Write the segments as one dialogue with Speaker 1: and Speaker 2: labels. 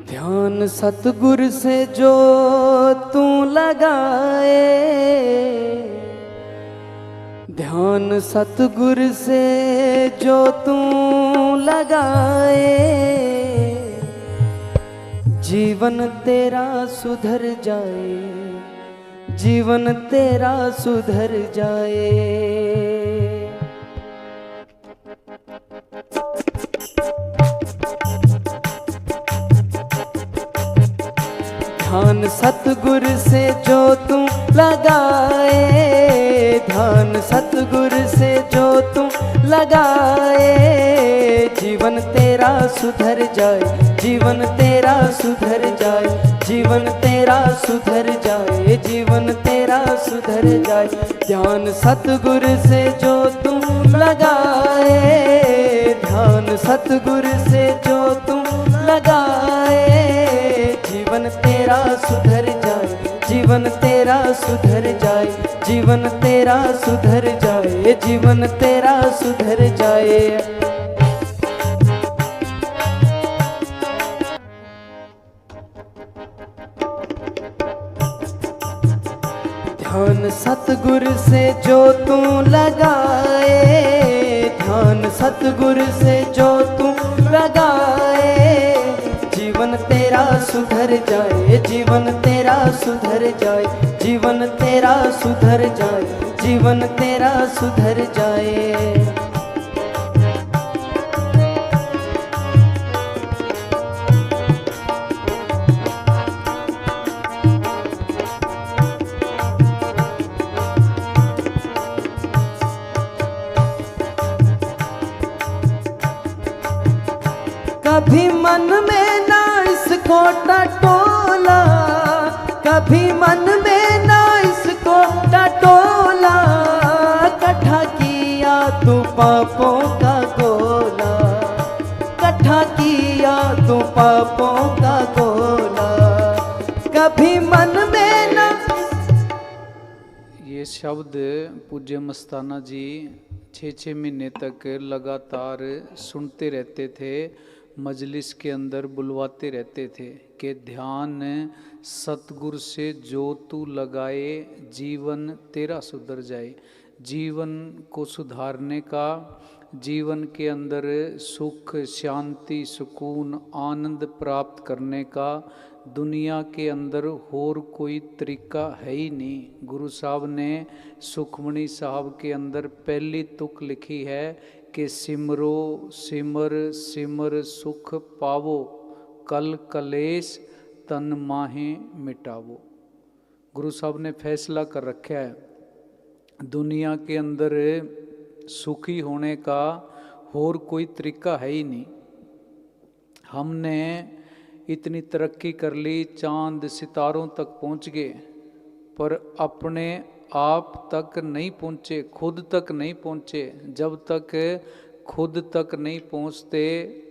Speaker 1: ध्यान सतगुर से जो तू लगाए, ध्यान सतगुर से जो तू लगाए, जीवन तेरा सुधर जाए, जीवन तेरा सुधर जाए। ध्यान सतगुर से जो तू लगाए, ध्यान सतगुर से जो तू लगाए, जीवन तेरा सुधर जाए, जीवन तेरा सुधर जाए, जीवन तेरा सुधर जाए, जीवन तेरा सुधर जाए। ध्यान सतगुर से जो तू लगाए, ध्यान सतगुर से जो तू लगाए, जीवन तेरा सुधर जाए, जीवन तेरा सुधर जाए, जीवन तेरा सुधर जाए, जीवन तेरा सुधर जाए। ध्यान सतगुर से जो तू लगाए, ध्यान सतगुर से जो तू लगाए, जीवन तेरा सुधर जाए, जीवन तेरा सुधर जाए, जीवन तेरा सुधर जाए, जीवन तेरा सुधर जाए। कभी मन में ना इसको टटोला, कभी मन में ना इसको टटोला, इकट्ठा किया तू पापों का गोला, इकट्ठा किया तू पापों का गोला, कभी मन में ना।
Speaker 2: ये शब्द पूज्य मस्ताना जी 6-6 महीने तक लगातार सुनते रहते थे, मजलिस के अंदर बुलवाते रहते थे कि ध्यान सतगुर से जो तू लगाए, जीवन तेरा सुधर जाए। जीवन को सुधारने का, जीवन के अंदर सुख शांति सुकून आनंद प्राप्त करने का दुनिया के अंदर और कोई तरीका है ही नहीं। गुरु साहब ने सुखमणि साहब के अंदर पहली तुक लिखी है कि सिमरो सिमर सिमर सुख पावो, कल कलेश तन माहे मिटावो। गुरु साहब ने फैसला कर रखा है दुनिया के अंदर सुखी होने का और कोई तरीका है ही नहीं। हमने इतनी तरक्की कर ली, चांद सितारों तक पहुंच गए, पर अपने आप तक नहीं पहुँचे, खुद तक नहीं पहुँचे। जब तक खुद तक नहीं पहुँचते,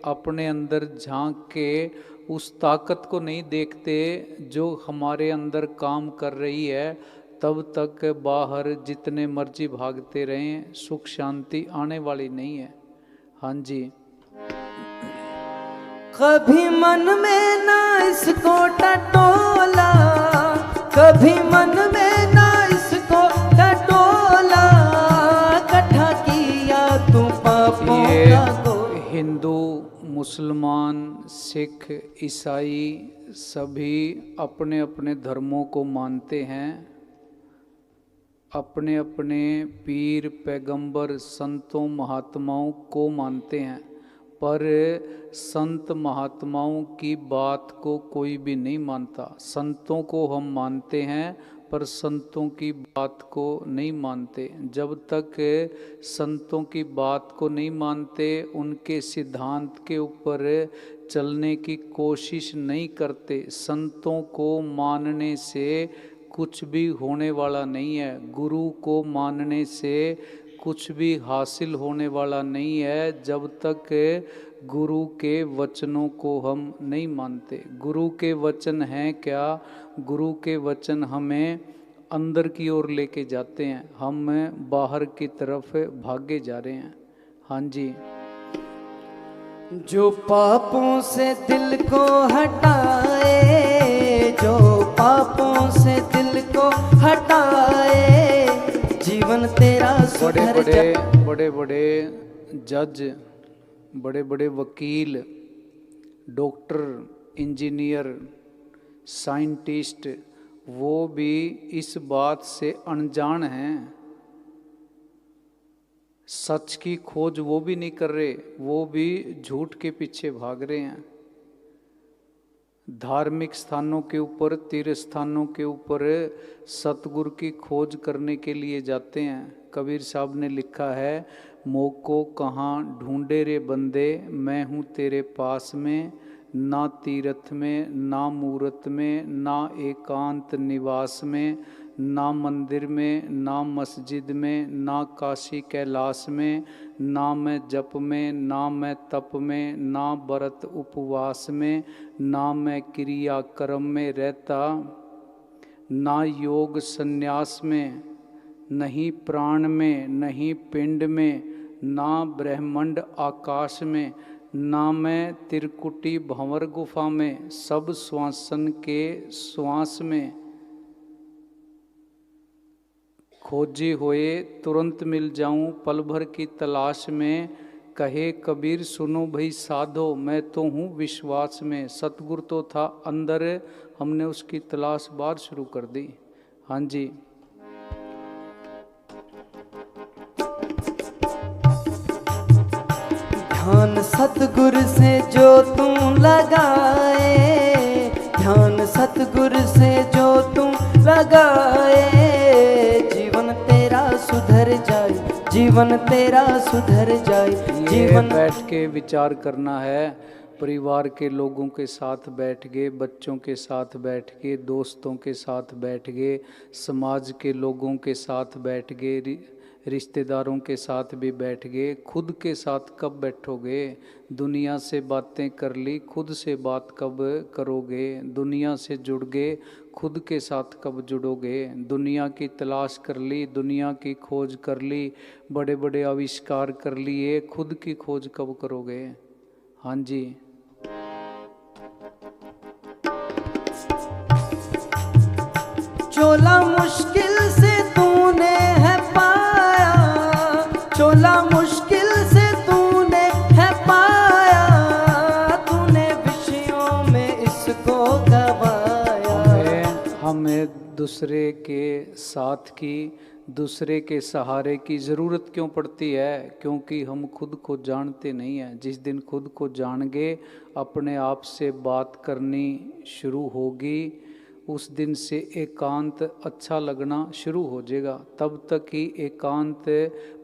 Speaker 2: अपने अंदर झांक के उस ताकत को नहीं देखते जो हमारे अंदर काम कर रही है, तब तक बाहर जितने मर्जी भागते रहें, सुख शांति आने वाली नहीं है। हाँ जी।
Speaker 1: कभी मन में ना इसको टटोला, कभी मन में ना इसको टटोला, इकट्ठा किया तू पापों का गोला।
Speaker 2: हिंदू मुसलमान सिख ईसाई सभी अपने अपने धर्मों को मानते हैं, अपने अपने पीर पैगंबर संतों महात्माओं को मानते हैं, पर संत महात्माओं की बात को कोई भी नहीं मानता। संतों को हम मानते हैं पर संतों की बात को नहीं मानते। जब तक संतों की बात को नहीं मानते, उनके सिद्धांत के ऊपर चलने की कोशिश नहीं करते, संतों को मानने से कुछ भी होने वाला नहीं है। गुरु को मानने से कुछ भी हासिल होने वाला नहीं है, जब तक गुरु के वचनों को हम नहीं मानते। गुरु के वचन हैं क्या? गुरु के वचन हमें अंदर की ओर लेके जाते हैं, हम बाहर की तरफ भागे जा रहे हैं। हाँ जी।
Speaker 1: जो पापों से दिल को हटाए, जो पापों से दिल को हटाए, जीवन तेरा सुधर जाए।
Speaker 2: बड़े बड़े जज, बड़े बड़े वकील, डॉक्टर, इंजीनियर, साइंटिस्ट, वो भी इस बात से अनजान हैं। सच की खोज वो भी नहीं कर रहे, वो भी झूठ के पीछे भाग रहे हैं। धार्मिक स्थानों के ऊपर, तीर्थ स्थानों के ऊपर सतगुरु की खोज करने के लिए जाते हैं। कबीर साहब ने लिखा है, मोको कहाँ ढूंढे रे बंदे, मैं हूँ तेरे पास में। ना तीर्थ में, ना मूरत में, ना एकांत निवास में, ना मंदिर में, ना मस्जिद में, ना काशी कैलाश में, ना मैं जप में, ना मैं तप में, ना व्रत उपवास में, ना मैं क्रिया कर्म में रहता, ना योग संन्यास में, नहीं प्राण में, नहीं पिंड में, ना ब्रह्मांड आकाश में, ना मैं त्रिकुटी भंवर गुफा में, सब श्वासन के श्वास में। खोजे हुए तुरंत मिल जाऊं पल भर की तलाश में, कहे कबीर सुनो भाई साधो, मैं तो हूँ विश्वास में। सतगुरु तो था अंदर, हमने उसकी तलाश बाहर शुरू कर दी। हाँ जी।
Speaker 1: ध्यान सतगुरु से जो तू लगाए, ध्यान सतगुरु से जो तू लगाए, जीवन तेरा सुधर जाए, जीवन तेरा सुधर जाए। जीवन
Speaker 2: बैठ के विचार करना है, परिवार के लोगों के साथ बैठ गए, बच्चों के साथ बैठ गए, दोस्तों के साथ बैठ गए, समाज के लोगों के साथ बैठ गए, रिश्तेदारों के साथ भी बैठ गए। खुद के साथ कब बैठोगे? दुनिया से बातें कर ली, खुद से बात कब करोगे? दुनिया से जुड़ गए, खुद के साथ कब जुड़ोगे? दुनिया की तलाश कर ली, दुनिया की खोज कर ली, बड़े बड़े आविष्कार कर लिए, खुद की खोज कब करोगे? हाँ जी।
Speaker 1: चोला मुश्किल से तूने है पाया, चोला मुश्किल से तूने है पाया, तूने विषयों में इसको गवाया।
Speaker 2: हमें दूसरे के साथ की, दूसरे के सहारे की ज़रूरत क्यों पड़ती है? क्योंकि हम खुद को जानते नहीं हैं। जिस दिन खुद को जान गए, अपने आप से बात करनी शुरू होगी, उस दिन से एकांत अच्छा लगना शुरू हो जाएगा। तब तक ही एकांत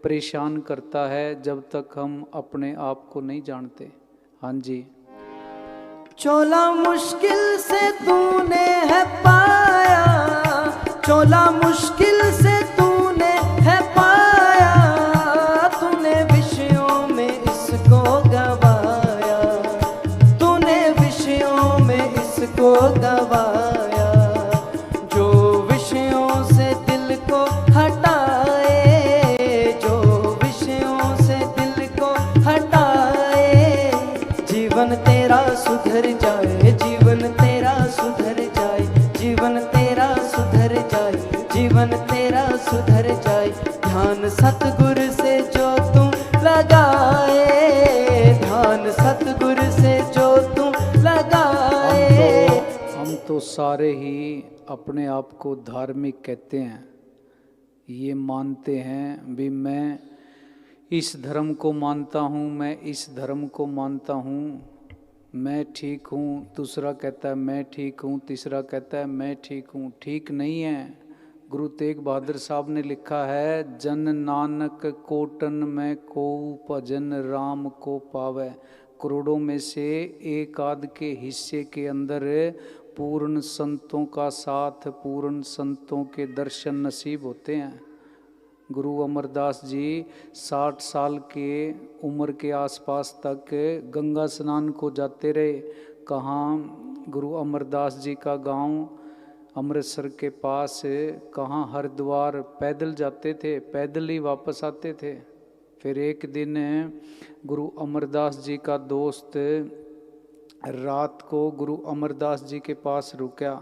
Speaker 2: परेशान करता है, जब तक हम अपने आप को नहीं जानते। हाँ जी।
Speaker 1: चोला मुश्किल से तूने है पाया, चोला मुश्किल से तूने है पाया, तूने विषयों में इसको गवाया, तूने विषयों में इसको गवाया। जो विषयों से दिल को हटाए, जो विषयों से दिल को हटाए, जीवन तेरा सुधर जाए, जीवन तेरा सुधर जाए, जीवन तेरा सुधर जाए, जीवन तेरा सुधर जाए। ध्यान सतगुरु से जो तुम लगाए, ध्यान सतगुरु से जो तुम लगाए।
Speaker 2: हम तो सारे ही अपने आप को धार्मिक कहते हैं, ये मानते हैं भी मैं इस धर्म को मानता हूँ, मैं इस धर्म को मानता हूँ, मैं ठीक हूँ। दूसरा कहता है मैं ठीक हूँ, तीसरा कहता है मैं ठीक हूँ। ठीक नहीं है। गुरु तेग बहादुर साहब ने लिखा है, जन नानक कोटन में को भजन राम को पावे। करोड़ों में से एक आध के हिस्से के अंदर पूर्ण संतों का साथ, पूर्ण संतों के दर्शन नसीब होते हैं। गुरु अमरदास जी 60 साल के उम्र के आसपास तक गंगा स्नान को जाते रहे। कहाँ गुरु अमरदास जी का गांव अमृतसर के पास, कहाँ हरिद्वार पैदल जाते थे, पैदल ही वापस आते थे। फिर एक दिन गुरु अमरदास जी का दोस्त रात को गुरु अमरदास जी के पास रुका।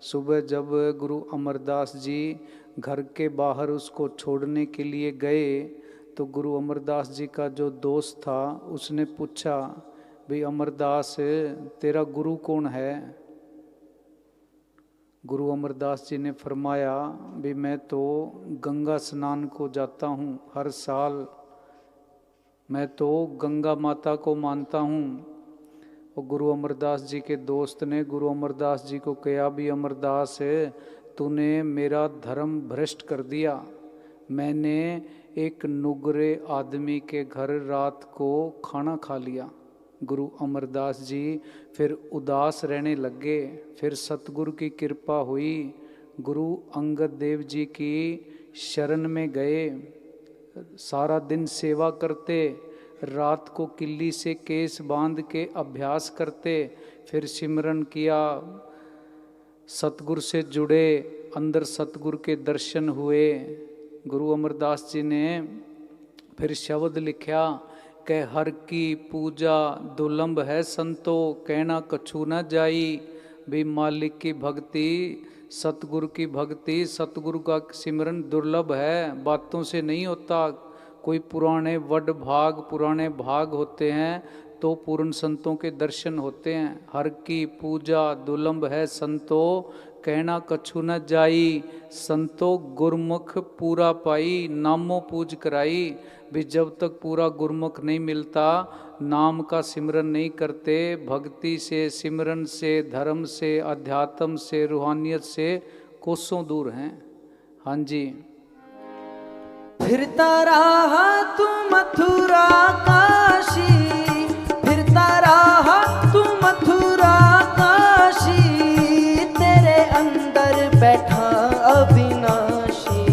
Speaker 2: सुबह जब गुरु अमरदास जी घर के बाहर उसको छोड़ने के लिए गए तो गुरु अमरदास जी का जो दोस्त था उसने पूछा, भाई अमरदास तेरा गुरु कौन है? गुरु अमरदास जी ने फरमाया, भी मैं तो गंगा स्नान को जाता हूँ हर साल, मैं तो गंगा माता को मानता हूँ। और गुरु अमरदास जी के दोस्त ने गुरु अमरदास जी को कहा, भी अमरदास तूने मेरा धर्म भ्रष्ट कर दिया। मैंने एक नुगरे आदमी के घर रात को खाना खा लिया। गुरु अमरदास जी फिर उदास रहने लगे। फिर सतगुरु की कृपा हुई, गुरु अंगद देव जी की शरण में गए। सारा दिन सेवा करते, रात को किल्ली से केस बांध के अभ्यास करते, फिर सिमरन किया, सतगुरु से जुड़े, अंदर सतगुरु के दर्शन हुए। गुरु अमरदास जी ने फिर शब्द लिखा कि हर की पूजा दुर्लभ है संतो, कहना कछु न जाई। भी मालिक की भक्ति, सतगुरु की भक्ति, सतगुरु का सिमरन दुर्लभ है, बातों से नहीं होता। कोई पुराने वड भाग, पुराने भाग होते हैं तो पूर्ण संतों के दर्शन होते हैं। हर की पूजा दुर्लभ है संतो, कहना कछु न जाई। संतो गुरमुख पूरा पाई, नामो पूज कराई। भी जब तक पूरा गुरमुख नहीं मिलता, नाम का सिमरन नहीं करते, भक्ति से, सिमरन से, धर्म से, अध्यात्म से, रूहानियत से कोसों दूर हैं। हाँ जी।
Speaker 1: फिरता रहा तू मथुरा काशी, फिरता रहा तू मथुरा काशी, तेरे अंदर बैठा अविनाशी,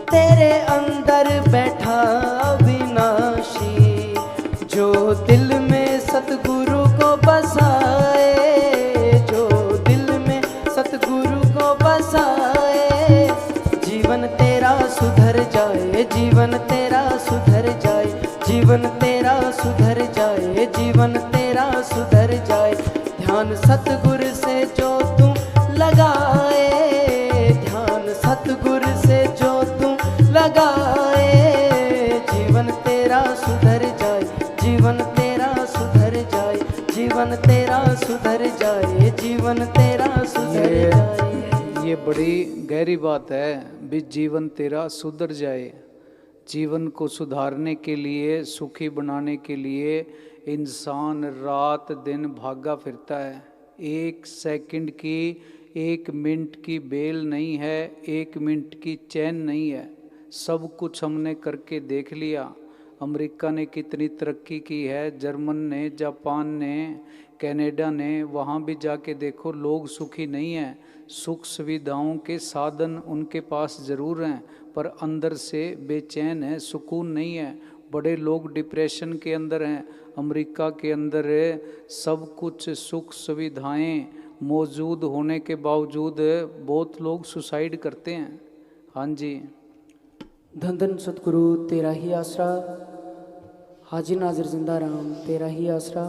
Speaker 1: तेरे अंदर बैठा अविनाशी। जो दिल में सतगुरु को बसाए, जो दिल में सतगुरु को बसाए, जीवन तेरा सुधर जाए, जीवन तेरा सुधर जाए, जीवन तेरा सुधर जाए, जीवन तेरा सुधर जाए। ध्यान सतगुरु से जो तू लगाए, ध्यान सतगुरु से जो तू लगाए, जीवन तेरा सुधर जाए, जीवन तेरा सुधर जाए, जीवन तेरा सुधर जाए, जीवन तेरा सुधर जाए।
Speaker 2: ये बड़ी गहरी बात है, भी जीवन तेरा सुधर जाए। जीवन को सुधारने के लिए, सुखी बनाने के लिए इंसान रात दिन भागा फिरता है। एक सेकंड की, एक मिनट की बेल नहीं है, एक मिनट की चैन नहीं है। सब कुछ हमने करके देख लिया। अमेरिका ने कितनी तरक्की की है, जर्मन ने, जापान ने, कनाडा ने, वहाँ भी जाके देखो लोग सुखी नहीं हैं। सुख सुविधाओं के साधन उनके पास ज़रूर हैं, पर अंदर से बेचैन है, सुकून नहीं है। बड़े लोग डिप्रेशन के अंदर हैं। अमेरिका के अंदर सब कुछ सुख सुविधाएं मौजूद होने के बावजूद बहुत लोग सुसाइड करते हैं। हाँ जी।
Speaker 1: धन धन सतगुरु तेरा ही आसरा, हाजी नाजिर जिंदा राम तेरा ही आसरा।